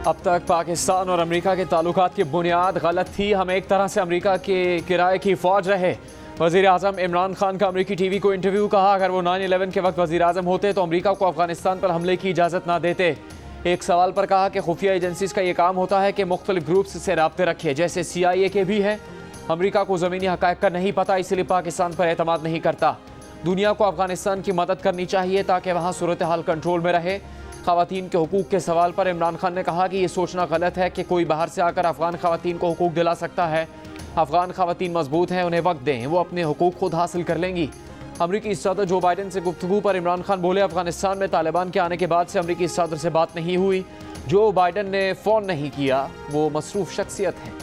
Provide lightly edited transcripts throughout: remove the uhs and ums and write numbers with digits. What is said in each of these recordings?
अब तक पाकिस्तान और अमेरिका के ताल्लुकात की बुनियाद गलत थी। हम एक तरह से अमेरिका के किराए की फ़ौज रहे। वज़ीर आज़म इमरान खान का अमेरिकी टीवी को इंटरव्यू। कहा अगर वो 9/11 के वक्त वज़ीर आज़म होते तो अमेरिका को अफगानिस्तान पर हमले की इजाज़त ना देते। एक सवाल पर कहा कि खुफिया एजेंसीज का ये काम होता है कि मुख्तलिफ ग्रुप्स से रब्ते रखे, जैसे CIA के भी है। अमेरिका को ज़मीनी हक़ाइक़ का नहीं पता, इसलिए पाकिस्तान पर एतमाद नहीं करता। दुनिया को अफगानिस्तान की मदद करनी चाहिए ताकि वहाँ सूरत हाल कंट्रोल में रहे। ख़वातीन के हुकूक़ के सवाल पर इमरान खान ने कहा कि ये सोचना गलत है कि कोई बाहर से आकर अफ़गान ख़वातीन को हुकूक़ दिला सकता है। अफ़गान ख़वातीन मजबूत हैं, उन्हें वक्त दें, वो अपने हुकूक़ खुद हासिल कर लेंगी। अमरीकी सदर जो बाइडन से गुफ्तगू पर इमरान खान बोले अफगानिस्तान में तालिबान के आने के बाद से अमरीकी सदर से बात नहीं हुई। जो बाइडन ने फ़ोन नहीं किया वो मसरूफ़ शख्सियत है।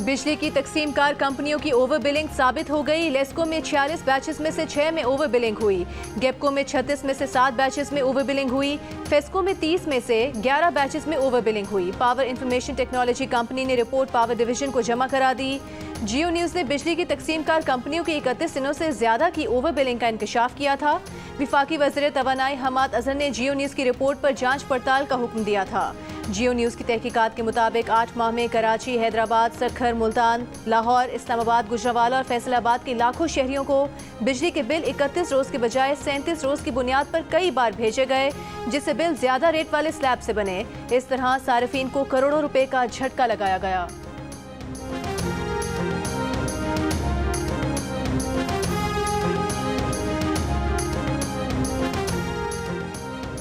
बिजली की तकसीम कार कंपनियों की ओवर बिलिंग साबित हो गई। लेस्को में 46 बैचेस में से 6 में ओवर बिलिंग हुई। गेपको में 36 में से 7 बैचेस में ओवर बिलिंग हुई। फेस्को में 30 में से 11 बैचेस में ओवर बिलिंग हुई। पावर इंफॉर्मेशन टेक्नोलॉजी कंपनी ने रिपोर्ट पावर डिवीजन को जमा करा दी। जियो न्यूज़ ने बिजली की तकसीम कार कंपनियों की 31 दिनों से ज्यादा की ओवर बिलिंग का इंकशाफ किया था। विफाकी वज़ीर तवानाई हमाद अजहर ने जियो न्यूज़ की रिपोर्ट पर जांच पड़ताल का हुक्म दिया था। जियो न्यूज़ की तहकीकात के मुताबिक 8 माह में कराची, हैदराबाद, सरखर, मुल्तान, लाहौर, इस्लामाबाद, गुजरावाला और फैसलाबाद के लाखों शहरियों को बिजली के बिल 31 रोज़ के बजाय 37 रोज़ की बुनियाद पर कई बार भेजे गए, जिससे बिल ज्यादा रेट वाले स्लैब से बने। इस तरह सार्फिन को करोड़ों रुपए का झटका लगाया गया।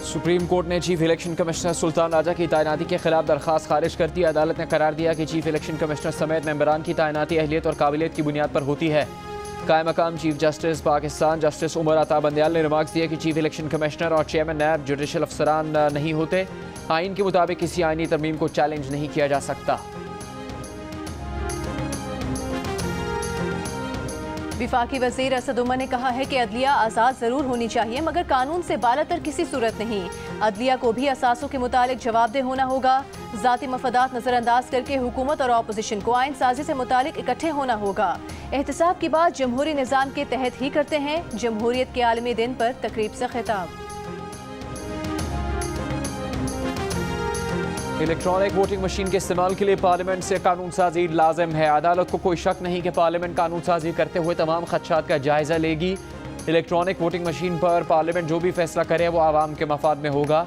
सुप्रीम कोर्ट ने chief election commissioner Sultan Raja की तैनाती के खिलाफ दरख्वास्त खारिज कर दी। अदालत ने करार दिया कि चीफ इलेक्शन कमिश्नर समेत मेंबरान की तैनाती अहलियत और काबिलियत की बुनियाद पर होती है। कायम मकाम chief justice Pakistan justice Umar Ata Bandial ने रिमार्क्स दिया कि चीफ इलेक्शन कमिश्नर और चेयरमैन नैब जुडिशल अफसरान नहीं होते। आइन के मुताबिक किसी आइनी तरमीम को चैलेंज नहीं किया जा सकता। विफाकी वज़ीर असद उमर ने कहा है कि अदलिया आज़ाद ज़रूर होनी चाहिए, मगर कानून से बालातर किसी सूरत नहीं। अदलिया को भी असासों के मुतालिक जवाबदेह होना होगा। ज़ाती मफादात नज़रअंदाज करके हुकूमत और अपोजिशन को आइन साजी से मुतालिक इकट्ठे होना होगा। एहतसाब की बात जमहूरी निज़ाम के तहत ही करते हैं। जमहूरियत के आलमी दिन पर तकरीब से खिताब। इलेक्ट्रॉनिक वोटिंग मशीन के इस्तेमाल के लिए पार्लियामेंट से कानून साजी लाजिम है। अदालत को कोई शक नहीं कि पार्लियामेंट कानून साजी करते हुए तमाम खदशात का जायजा लेगी। इलेक्ट्रॉनिक वोटिंग मशीन पर पार्लियामेंट जो भी फैसला करे वो आवाम के मफाद में होगा।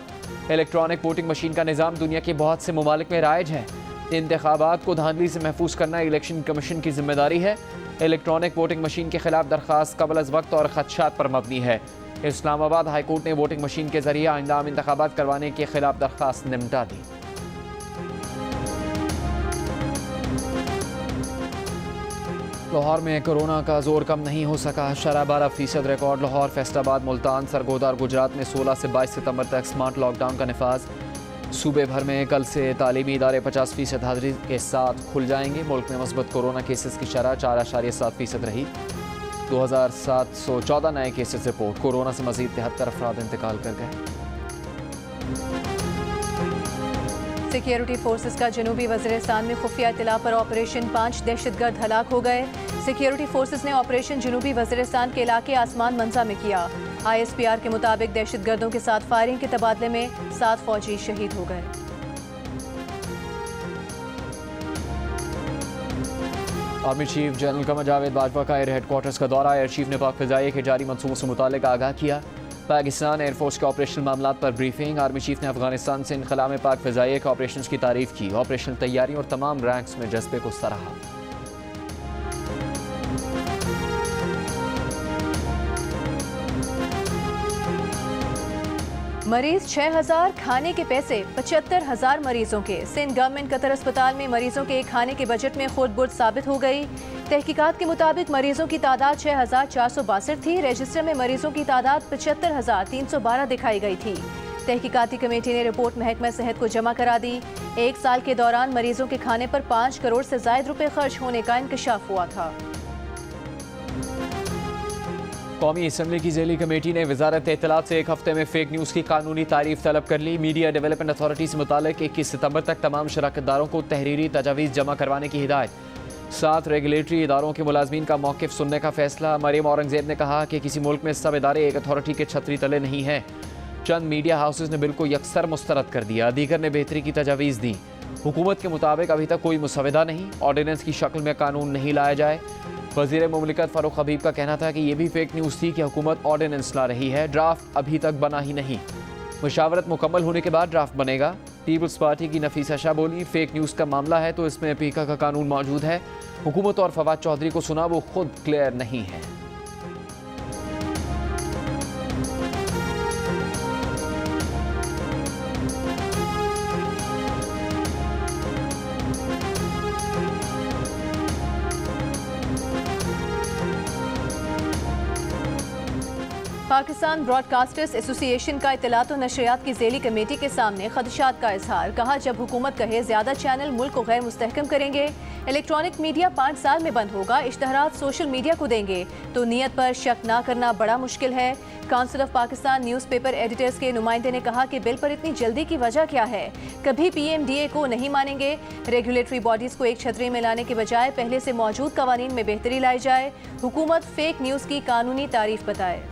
इलेक्ट्रॉनिक वोटिंग मशीन का निज़ाम दुनिया के बहुत से ममालिक में राइज है। इंतखाबात को धांधली से महफूज करना इलेक्शन कमीशन की जिम्मेदारी है। इलेक्ट्रॉनिक वोटिंग मशीन के खिलाफ दरख्वास्त कबल अज़ वक्त और खदशात पर मबनी है। इस्लामाबाद हाईकोर्ट ने वोटिंग मशीन के जरिए आइंदा आम इंतखाबात करवाने के खिलाफ दरख्वास्त निपटा दी। लाहौर में कोरोना का जोर कम नहीं हो सका। शरह 12% रिकॉर्ड। लाहौर, फैसलाबाद, मुल्तान, सरगोदा और गुजरात में 16 से 22 सितंबर तक स्मार्ट लॉकडाउन का नफाज। सूबे भर में कल से तालीमी इदारे 50% हाजिरी के साथ खुल जाएंगे। मुल्क में मस्बत कोरोना केसेस की शरह 4.7% रही। 2714 नए केसेस रिपोर्ट। कोरोना से मजीद 73 अफराद इंतकाल कर गए। सिक्योरिटी फोर्सेस का जनूबी वज़ीरिस्तान में खुफिया इत्तला पर ऑपरेशन। 5 दहशतगर्द हलाक हो गए। सिक्योरिटी फोर्सेस ने ऑपरेशन जनूबी वज़ीरिस्तान के इलाके आसमान मंजा में किया। ISPR के मुताबिक दहशतगर्दों के साथ फायरिंग के तबादले में 7 फौजी शहीद हो गए। Army chief general Qamar Javed Bajwa का एयर हेडक्वार्टर्स का दौरा। एयर चीफ ने पाक फ़िज़ाइया के जारी मंसूबों से मुताल्लिक़ आगाह किया। पाकिस्तान एयरफोर्स के ऑपरेशनल मामलात पर ब्रीफिंग। आर्मी चीफ ने अफगानिस्तान से इनखला में पाक फ़िज़ाइया के ऑपरेशन की तारीफ की। ऑपरेशनल तैयारी और तमाम रैंक्स में जज्बे को सराहा। मरीज 6000, खाने के पैसे 75,000 मरीजों के। सिंध गवर्नमेंट कतर अस्पताल में मरीजों के खाने के बजट में खुद बुर्द साबित हो गई। तहकीकात के मुताबिक मरीजों की तादाद 6462 थी। रजिस्टर में मरीजों की तादाद 75,312 दिखाई गई थी। तहकीकाती कमेटी ने रिपोर्ट महकमा सेहत को जमा करा दी। 1 साल के दौरान मरीजों के खाने पर 5 करोड़ से ज्यादा रुपए खर्च होने का इंकशाफ हुआ था। कौमी असम्बली की ज़ेली कमेटी ने वजारत इत्तलात से एक हफ्ते में फेक न्यूज़ की कानूनी तारीफ तलब कर ली। मीडिया डेवलपमेंट अथॉरिटी से मुतालिक 21 सितंबर तक तमाम शराकतदारों को तहरीरी तजावीज़ जमा करवाने की हिदायत। 7 रेगुलेटरी इदारों के मुलाजमीन का मौक़िफ़ सुनने का फैसला। मरियम औरंगज़ेब ने कहा कि किसी मुल्क में सब इदारे एक अथॉरिटी के छतरी तले नहीं हैं। चंद मीडिया हाउसेज ने बिल को यकसर मुस्तरद कर दिया, दीगर ने बेहतरी की तजावीज़ दी। हुकूमत के मुताबिक अभी तक कोई मुसवदा नहीं, ऑर्डिनेंस की शक्ल में कानून नहीं लाया जाए। वज़ीर मुमलिकत फ़ारूक हबीब का कहना था कि यह भी फेक न्यूज़ थी कि हुकूमत ऑर्डिनेंस ला रही है, ड्राफ्ट अभी तक बना ही नहीं। मुशावरत मुकम्मल होने के बाद ड्राफ्ट बनेगा। पीपल्स पार्टी की नफीसा शाह बोली, फेक न्यूज़ का मामला है तो इसमें पीका का कानून मौजूद है। हुकूमत और फवाद चौधरी को सुना, वो खुद क्लियर नहीं है। पाकिस्तान ब्रॉडकास्टर्स एसोसिएशन का इत्तलात और नशरियात की ज़ेली कमेटी के सामने खदशात का इजहार। कहा, जब हुकूमत कहे ज़्यादा चैनल मुल्क को गैर मुस्तहकम करेंगे, इलेक्ट्रॉनिक मीडिया 5 साल में बंद होगा, इश्तहारात सोशल मीडिया को देंगे तो नीयत पर शक ना करना बड़ा मुश्किल है। Council of Pakistan newspaper editors के नुमाइंदे ने कहा कि बिल पर इतनी जल्दी की वजह क्या है, कभी PMDA को नहीं मानेंगे। रेगुलेटरी बॉडीज़ को एक छतरी में लाने के बजाय पहले से मौजूद कवानीन में बेहतरी लाई जाए। हुकूमत फेक न्यूज़ की कानूनी तारीफ बताए।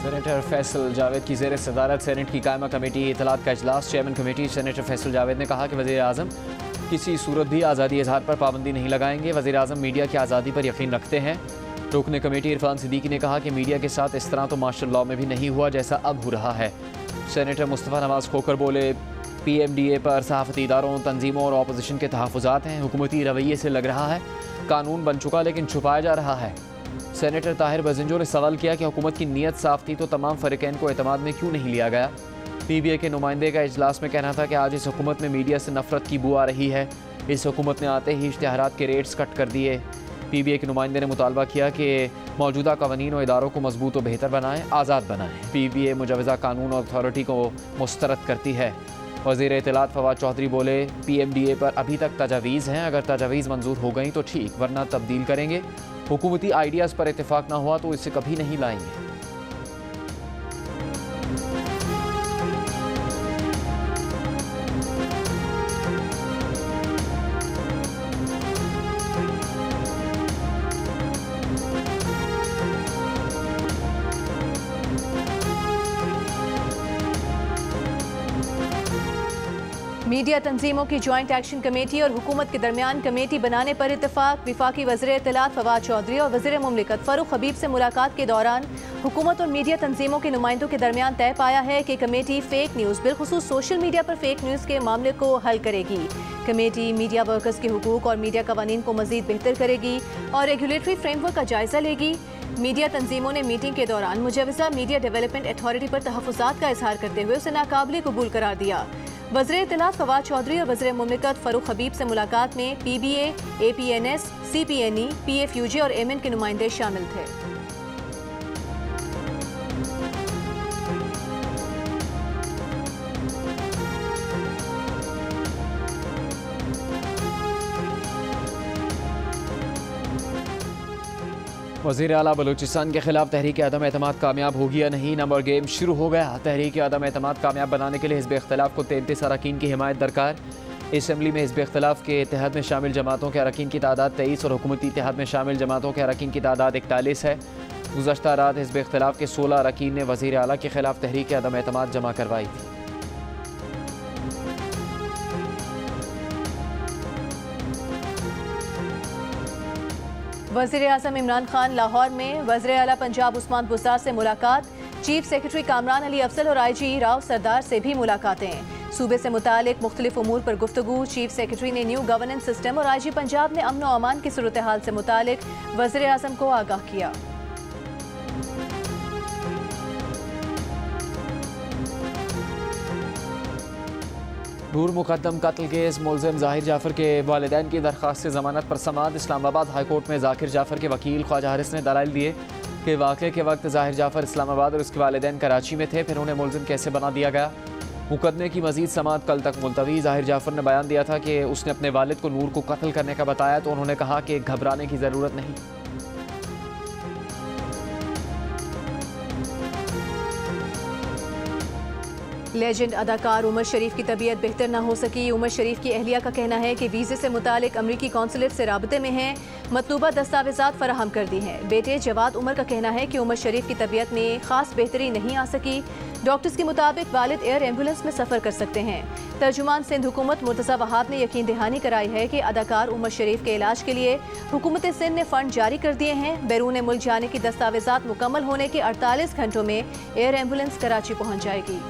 सेनेटर फैसल जावेद की ज़ेर सदारत सेनेट की कायमा कमेटी इत्तलात का इजलास। Chairman committee senator Faisal Javed ने कहा कि वज़ीर आज़म किसी सूरत भी आज़ादी इजहार पर पाबंदी नहीं लगाएंगे। वज़ीर आज़म मीडिया की आज़ादी पर यकीन रखते हैं। रुकन कमेटी इरफान सिद्दीकी ने कहा कि मीडिया के साथ इस तरह तो मार्शल लॉ में भी नहीं हुआ जैसा अब हो रहा है। सेनेटर मुस्तफ़ा नवाज़ खोकर बोले, PMDA पर सहाफ़ती इदारों, तंजीमों और अपोजिशन के तहफ़्फ़ुज़ात हैं। हुकूमती रवैये से लग रहा है कानून बन चुका लेकिन छुपाया जा रहा है। सेनेटर ताहिर बजिंजो ने सवाल किया कि हुकूमत की नीयत साफ थी तो तमाम फ़रीक़ैन को एतमाद में क्यों नहीं लिया गया। PBA के नुमाइंदे का इजलास में कहना था कि आज इस हुकूमत में मीडिया से नफरत की बू आ रही है। इस हुकूमत ने आते ही इश्तिहारात के रेट्स कट कर दिए। PBA के नुमाइंदे ने मुतालबा किया कि मौजूदा कवानीन और इदारों को मजबूत और बेहतर बनाएं, आज़ाद बनाएं। PBA मुजवज़ा कानून और अथॉरिटी को मुस्तरद करती है। वज़ीर इत्तलात फवाद चौधरी बोले, PMDA पर अभी तक तजावीज़ हैं, अगर तजावीज़ मंजूर हो गई तो ठीक, वरना तब्दील करेंगे। हुकूमती आइडियाज़ पर इत्तेफाक ना हुआ तो इसे कभी नहीं लाएंगे। मीडिया तंजीमों की जॉइंट एक्शन कमेटी और हुकूमत के दरमियान कमेटी बनाने पर इत्तफाक। विफाकी वज़ीर इत्तलात फवाद चौधरी और वज़ीर मुमलिकत फ़ारूक हबीब से मुलाकात के दौरान हुकूमत और मीडिया तंजीमों के नुमाइंदों के दरमियान तय पाया है कि कमेटी फेक न्यूज़, बिलखुसूस सोशल मीडिया पर फेक न्यूज़ के मामले को हल करेगी। कमेटी मीडिया वर्कर्स के हुकूक और मीडिया कवानीन को मज़ीद बेहतर करेगी और रेगुलेटरी फ्रेमवर्क का जायज़ा लेगी। मीडिया तंजीमों ने मीटिंग के दौरान मुजवज़ा मीडिया डेवलपमेंट अथॉरिटी पर तहफ़्फ़ुज़ात का इजहार करते हुए उसे नाकाबिल कबूल करार दिया। वज़ीर इत्तलात फवाद चौधरी और वज़ीर मुमलिकत फ़ारूक हबीब से मुलाकात में PBA, APNS, CPNE, PFUJ और MN के नुमाइंदे शामिल थे। वज़ीर आला बलूचिस्तान के खिलाफ तहरीक अदम एतमाद कामयाब होगी या नहीं, नंबर गेम शुरू हो गया। तहरीक अदम एतमाद कामयाब बनाने के लिए हिज़्ब इख्तिलाफ को 33 अरकान की हिमायत दरकार। असम्बली में हिज़्ब इख्तिलाफ के इत्तेहाद में शामिल जमातों के अरकान की तादाद 23 और हुकूमती इत्तेहाद में शामिल जमातों के अरकान की तादाद 41 है। गुज़श्ता रात हिज़्ब इख्तिलाफ के 16 अरकान ने वज़ीर आला के खिलाफ तहरीक अदम एतमाद जमा करवाई थी। वज़ीर आज़म इमरान खान लाहौर में वज़ीर आला पंजाब उस्मान बुज़दार से मुलाकात। चीफ सेक्रेटरी कामरान अली अफजल और IG राव सरदार से भी मुलाकातें। सूबे से मुतालिक मुख्तलिफ उमूर पर गुफ्तगू। चीफ सेक्रेटरी ने न्यू गवर्नेंस सिस्टम और IG पंजाब ने अमन व अमान की सूरत हाल से मुतालिक वज़ीर आज़म को आगाह किया। नूर मुकद्दम कत्ल केस मुलजिम ज़ाहिर जाफ़र के वालिदैन की दरख्वास्त से ज़मानत पर समाअत। इस्लामाबाद हाई कोर्ट में ज़ाकिर जाफ़र के वकील ख्वाजा हारिस ने दलाइल दिए। कि वाक़े के वक्त ज़ाहिर जाफ़र इस्लामाबाद और उसके वालिदैन कराची में थे, फिर उन्हें मुलज़िम कैसे बना दिया गया। मुकदमे की मज़ीद समाअत कल तक मुलतवी। ज़ाहिर जाफ़र ने बयान दिया था कि उसने अपने वालिद को नूर को कत्ल करने का बताया, तो उन्होंने कहा कि घबराने की ज़रूरत नहीं। लेजेंड अदाकार उमर शरीफ की तबीयत बेहतर न हो सकी। उमर शरीफ की अहलिया का कहना है कि वीज़े से मुतालिक अमरीकी कौंसलेट से राबते में हैं, मतलूबा दस्तावेजात फराहम कर दी हैं। बेटे जवाद उमर का कहना है कि उमर शरीफ की तबीयत में खास बेहतरी नहीं आ सकी। डॉक्टर्स के मुताबिक वालिद एयर एम्बुलेंस में सफ़र कर सकते हैं। तर्जुमान सिंध हुकूमत मुर्तज़ा वहाब ने यकीन दहानी कराई है कि अदाकार उमर शरीफ के इलाज के लिए हुकूमत सिंध ने फ़ंड जारी कर दिए हैं। बैरून मुल्क जाने की दस्तावेजात मुकम्मल होने के 48 घंटों में एयर एम्बुलेंस कराची पहुँच जाएगी।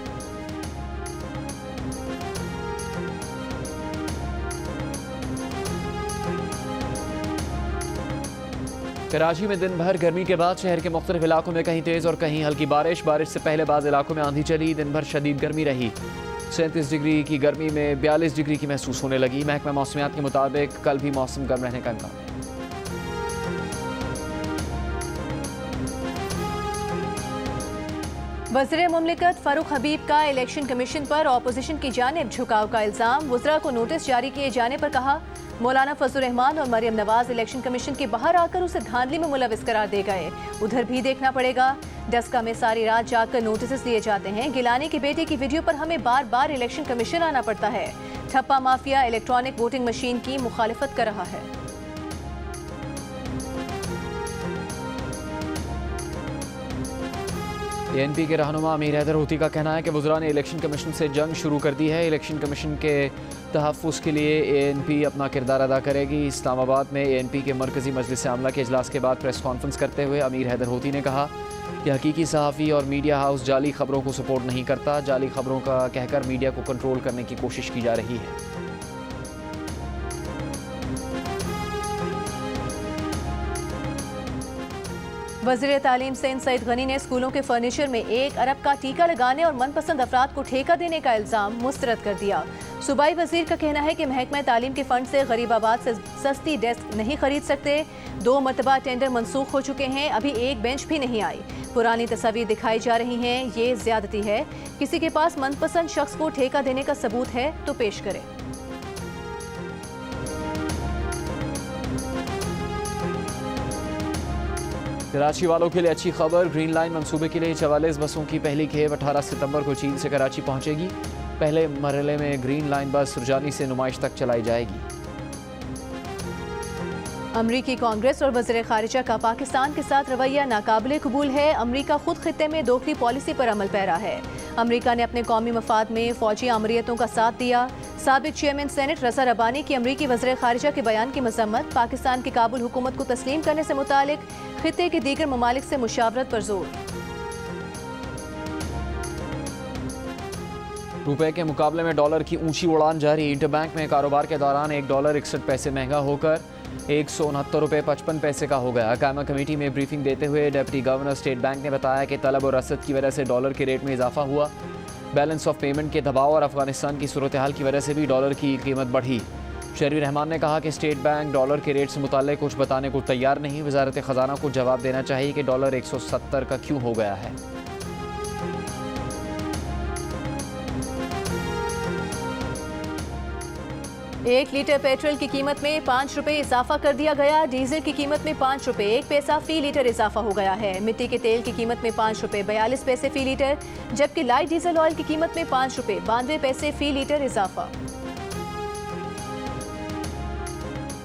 कराची में दिन भर गर्मी के बाद शहर के मुख्तलिफ इलाकों में कहीं तेज़ और कहीं हल्की बारिश। बारिश से पहले बाज़ इलाकों में आंधी चली। दिन भर शदीद गर्मी रही। 37 डिग्री की गर्मी में 42 डिग्री की महसूस होने लगी। महकमा मौसमियात के मुताबिक कल भी मौसम गर्म रहने का इम्कान है। वज़ीर मुमलिकत फारूक हबीब का इलेक्शन कमीशन पर अपोजिशन की जानिब झुकाव का इल्ज़ाम। वज़रा को नोटिस जारी किए जाने पर कहा मौलाना फजलुर रहमान और मरियम नवाज इलेक्शन कमीशन के बाहर आकर उसे धांधली में मुलविस करार दे गए। उधर भी देखना पड़ेगा। डस्का में सारी रात जाकर नोटिस दिए जाते हैं। गिलानी के बेटे की वीडियो पर हमें बार बार इलेक्शन कमीशन आना पड़ता है। ठप्पा माफिया इलेक्ट्रॉनिक वोटिंग मशीन की मुखालिफत कर रहा है। ANP के रहनुमा अमीर हैदर होती का कहना है कि वज़रा ने इलेक्शन कमीशन से जंग शुरू कर दी है। इलेक्शन कमीशन के तहफ़्फ़ुज़ के लिए ANP अपना किरदार अदा करेगी। इस्लामाबाद में ANP के मरकज़ी मजलिस आमला के इजलास के बाद प्रेस कॉन्फ्रेंस करते हुए अमीर हैदर होती ने कहा कि हकीकी सहाफ़ी और मीडिया हाउस जाली खबरों को सपोर्ट नहीं करता। जाली खबरों का कहकर मीडिया को कंट्रोल करने की कोशिश की जा रही है। वज़ीर तालीम सिंध सईद गनी ने स्कूलों के फर्नीचर में 1 अरब का टीका लगाने और मनपसंद अफराद को ठेका देने का इल्ज़ाम मुस्तरद कर दिया। सूबाई वज़ीर का कहना है कि महकमा तालीम के फंड से गरीबाबाद से सस्ती डेस्क नहीं खरीद सकते। 2 मरतबा टेंडर मनसूख हो चुके हैं, अभी एक बेंच भी नहीं आई। पुरानी तस्वीर दिखाई जा रही हैं, ये ज़्यादती है। किसी के पास मनपसंद शख्स को ठेका देने का सबूत है तो पेश करें। कराची वालों के लिए अच्छी खबर। ग्रीन लाइन मंसूबे के लिए 44 बसों की पहली खेप 18 सितंबर को चीन से कराची पहुंचेगी। पहले मरहले में ग्रीन लाइन बस सुरजानी से नुमाइश तक चलाई जाएगी। अमरीकी कांग्रेस और वज़ीर ख़ारिजा का पाकिस्तान के साथ रवैया नाकाबिले कबूल है। अमरीका खुद खित्ते में दोखली पॉलिसी पर अमल पैरा है। अमरीका ने अपने कौमी मफाद में फ़ौजी आमरीतों का साथ दिया। साबिक चेयरमैन सेनेट रज़ा रब्बानी की अमरीकी वज़ीर ख़ारिजा के बयान की मज़म्मत। पाकिस्तान की काबुल हुकूमत को तस्लीम करने से मुतालिक खित्ते के दीगर ममालिक से मुशावरत पर जोर। रुपए के मुकाबले में डॉलर की ऊंची उड़ान जारी। इंटरबैंक में कारोबार के दौरान $1 61 पैसे महंगा होकर 169 रुपये 55 पैसे का हो गया। कायमा कमेटी में ब्रीफिंग देते हुए डिप्टी गवर्नर स्टेट बैंक ने बताया कि तलब और रसद की वजह से डॉलर के रेट में इजाफा हुआ। बैलेंस ऑफ पेमेंट के दबाव और अफगानिस्तान की सूरत हाल की वजह से भी डॉलर की कीमत बढ़ी। शहरी रहमान ने कहा कि स्टेट बैंक डॉलर के रेट से मुताल्लिक कुछ बताने को तैयार नहीं। वजारत ख़जाना को जवाब देना चाहिए कि डॉलर 170 का क्यों हो गया है। 1 लीटर पेट्रोल की कीमत में 5 रुपये इजाफा कर दिया गया। डीजल की कीमत में 5 रुपये 1 पैसा फी लीटर इजाफा हो गया है। मिट्टी के तेल की कीमत में 5 रुपये 42 पैसे फी लीटर, जबकि लाइट डीजल ऑयल की कीमत में 5 रुपये 92 पैसे फी लीटर इजाफा।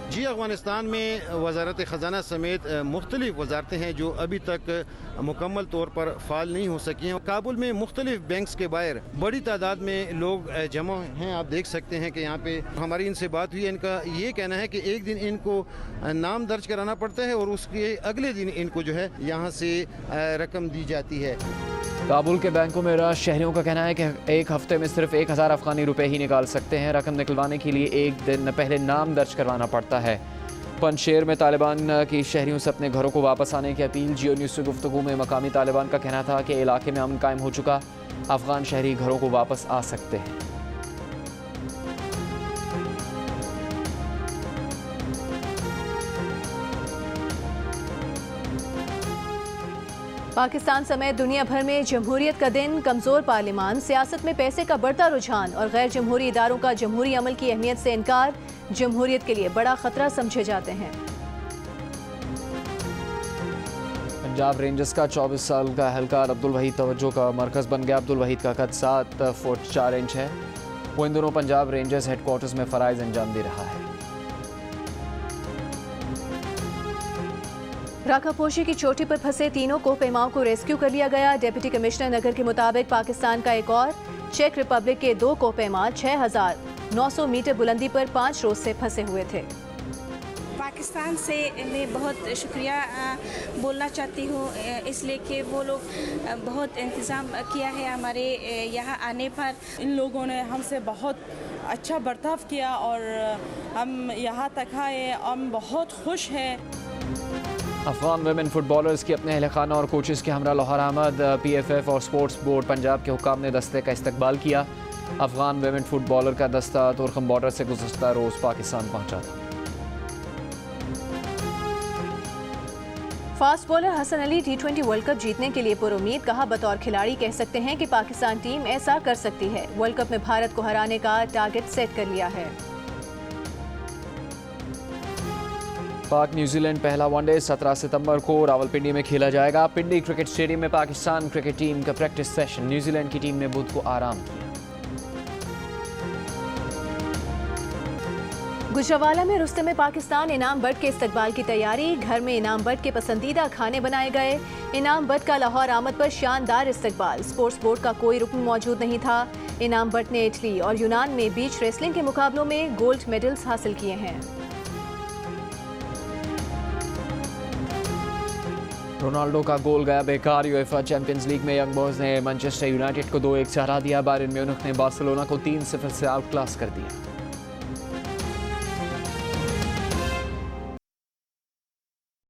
जी, अफगानिस्तान में वजारत ख़जाना समेत मुख्तलिफ वजारतें हैं जो अभी तक मुकम्मल तौर पर फ़ाल नहीं हो सकी हैं। काबुल में मुख्तलिफ बैंक्स के बाहर बड़ी तादाद में लोग जमा हैं। आप देख सकते हैं कि यहाँ पे हमारी इनसे बात हुई है। इनका ये कहना है कि एक दिन इनको नाम दर्ज कराना पड़ता है और उसके अगले दिन इनको जो है यहाँ से रकम दी जाती है। काबुल के बैंकों में रश। शहरियों का कहना है कि एक हफ्ते में सिर्फ 1000 अफगानी रुपए ही निकाल सकते हैं। रकम निकलवाने के लिए एक दिन पहले नाम दर्ज करवाना पड़ता है। पंजशेर में तालिबान की शहरियों से अपने घरों को वापस आने की अपील। जियो न्यूज़ से गुफ्तगू में मकामी तालिबान का कहना था कि इलाके में अमन कायम हो चुका, अफगान शहरी घरों को वापस आ सकते हैं। पाकिस्तान समेत दुनिया भर में जमहूरियत का दिन, कमजोर पार्लियामान, सियासत में पैसे का बढ़ता रुझान और गैर जमहूरी इदारों का जमहूरी अमल की अहमियत से इनकार जमहूरियत के लिए बड़ा खतरा समझे जाते हैं। पंजाब रेंजर्स का 24 साल का एहलकार अब्दुल वहीद तवज्जो का मरकज़ बन गया। अब्दुल वहीद का कद 7 फुट 4 इंच है। वो इन दोनों पंजाब रेंजर्स हेडक्वार्टर्स में फ़राइज़ अंजाम दे रहा है। राकापोशी की चोटी पर फंसे तीनों कोहपेमाओं को रेस्क्यू कर लिया गया। डिप्टी कमिश्नर नगर के मुताबिक पाकिस्तान का एक और चेक रिपब्लिक के 2 कोहपेमा 6,900 मीटर बुलंदी पर 5 रोज से फंसे हुए थे। पाकिस्तान से मैं बहुत शुक्रिया बोलना चाहती हूँ, इसलिए कि वो लोग बहुत इंतज़ाम किया है हमारे यहाँ आने पर। इन लोगों ने हमसे बहुत अच्छा बर्ताव किया और हम यहाँ तक आए। हम बहुत खुश हैं। अफगान वेमेन फुटबॉलर्स की अपने अहल खाना और कोचेस के हमरा लाहौर आमद। PFF और स्पोर्ट्स बोर्ड पंजाब के हुकाम ने दस्ते का इस्तकबाल किया। अफगान वेमेन फुटबॉलर का दस्ता तुर्कम बॉर्डर से गुज़श्ता रोज़ पाकिस्तान पहुंचा था। Fast bowler Hasan Ali T20 world cup जीतने के लिए पुरुमीद, कहा बतौर खिलाड़ी कह सकते हैं कि पाकिस्तान टीम ऐसा कर सकती है। वर्ल्ड कप में भारत को हराने का टारगेट सेट कर लिया है। पाक न्यूजीलैंड पहला वनडे 17 सितंबर को रावलपिंडी में खेला जाएगा। पिंडी क्रिकेट स्टेडियम में पाकिस्तान क्रिकेट टीम का प्रैक्टिस सेशन। न्यूजीलैंड की टीम ने बुध को आराम किया। गुजरावाला में रुस्तम पाकिस्तान इनाम बट के इस्तकबाल की तैयारी। घर में इनाम बट के पसंदीदा खाने बनाए गए। इनाम बट का लाहौर आमद पर शानदार इस्तकबाल। स्पोर्ट्स बोर्ड का कोई रुकन मौजूद नहीं था। इनाम बट ने इटली और यूनान में बीच रेसलिंग के मुकाबलों में गोल्ड मेडल्स हासिल किए हैं। रोनाल्डो का गोल गया बेकार। यूएफए चैंपियंस लीग में यंग बॉयज ने मैनचेस्टर यूनाइटेड को 2-1 से हरा दिया। बायरन म्यूनिख ने बार्सिलोना को 3-0 से आउट क्लास कर दिया।